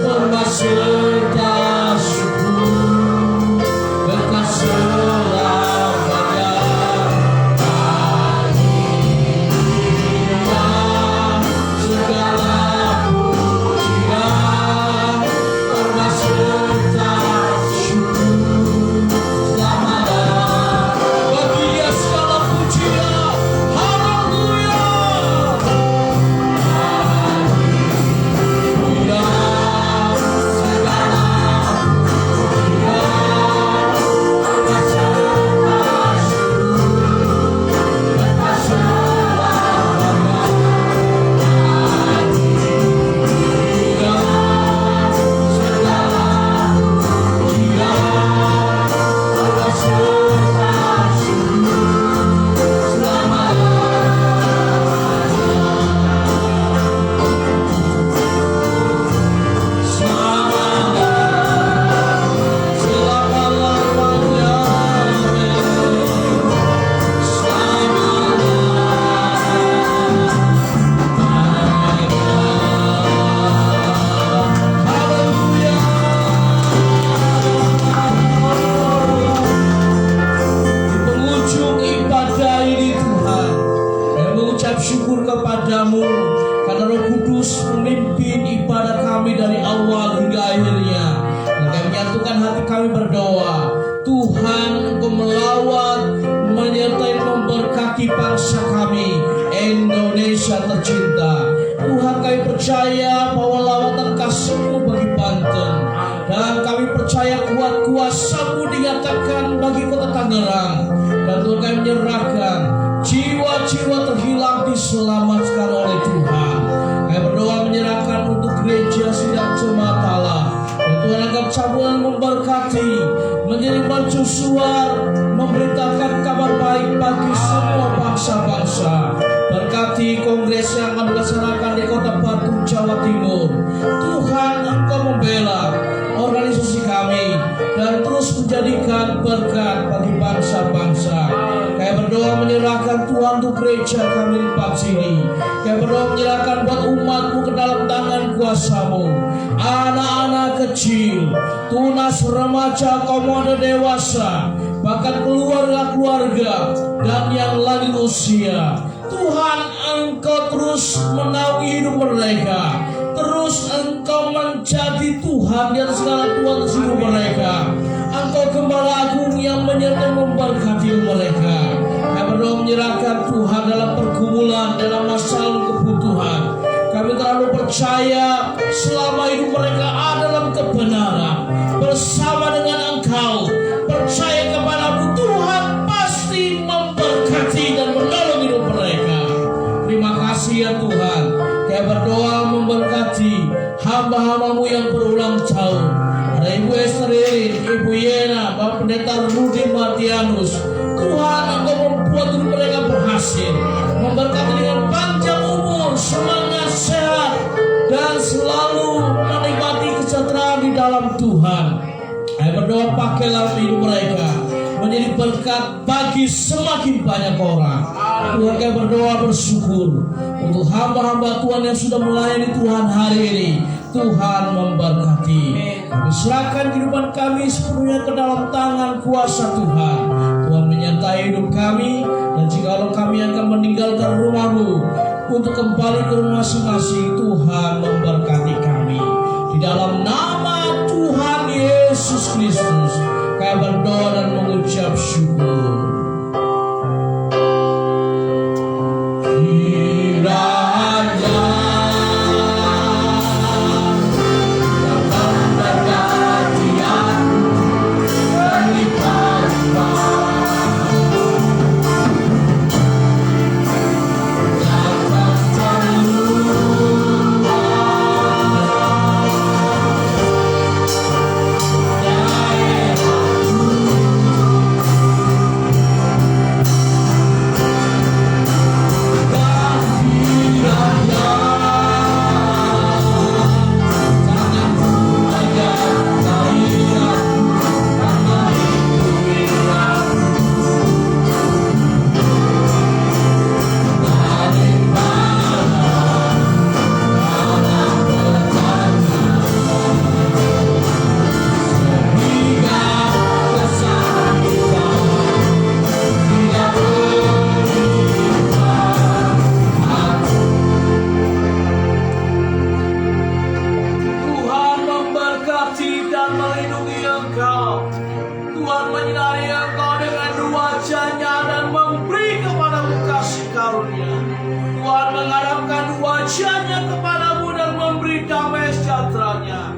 Speaker 3: hormat serta syukur, berkat selamanya. Syukur kepadamu karena Roh Kudus memimpin ibadat kami dari awal hingga akhirnya. Dan kami menyatukan hati kami berdoa, Tuhan Engkau melawat, menyertai, memberkati bangsa kami Indonesia tercinta. Tuhan, kami percaya bahwa lawatan kasih-Mu bagi Banten, dan kami percaya kuat kuasa-Mu dinyatakan terang-benderang. Dan Tuhan kami menyerahkan jiwa-jiwa terhilang diselamatkan oleh Tuhan. Kami berdoa menyerahkan untuk gereja sidang jemaat Allah. Dan Tuhan akan cabulan memberkati, menjadi mercusuar, memberitakan kabar baik bagi semua bangsa-bangsa. Berkati kongres yang akan dilaksanakan di Kota Batu, Jawa Timur. Tuhan, Engkau membela organisasi kami dan terus menjadikan berkat bagi bangsa-bangsa. Kami berdoa menyerahkan Tuhan untuk gereja kami di Patsiri. Kami berdoa menyerahkan buat umat-Mu ke dalam tangan kuasa-Mu. Anak-anak kecil, tunas remaja, komodo dewasa, bahkan keluarga-keluarga dan yang lanjut usia. Tuhan, Engkau terus menaungi hidup mereka. Terus Engkau menjadi Tuhan di atas segala Tuhan atas hidup mereka. Engkau Gembala Agung yang menyertai memberkati mereka. Kami berdoa menyerahkan Tuhan dalam pergumulan, dalam masalah kebutuhan. Kami terlalu percaya selama hidup mereka ada dalam kebenaran bersama dengan Engkau. Percaya kepada-Mu, Tuhan pasti memberkati dan menolong hidup mereka. Terima kasih ya Tuhan. Kami berdoa memberkati hamba-hamba-Mu yang berulang tahun. Ada Ibu Esther, Ibu Yena, Bapak Pendeta Rudi Martianus. Tuhan, Engkau membuat hidup mereka berhasil. Memberkati dengan panjang umur, semangat, sehat, dan selalu menikmati kesejahteraan di dalam Tuhan. Saya berdoa pakailah hidup mereka menjadi berkat bagi semakin banyak orang. Tuhan, kami berdoa bersyukur untuk hamba-hamba Tuhan yang sudah melayani Tuhan hari ini. Tuhan memberkati. Kami serahkan kehidupan kami sepenuhnya ke dalam tangan kuasa Tuhan. Tuhan menyertai hidup kami, dan jikalau kami akan meninggalkan rumah-Mu untuk kembali ke rumah masing-masing, Tuhan memberkati kami. Di dalam nama Tuhan Yesus Kristus, kami berdoa dan mengucap syukur. Wajahnya kepadamu dan memberi damai sejahteranya.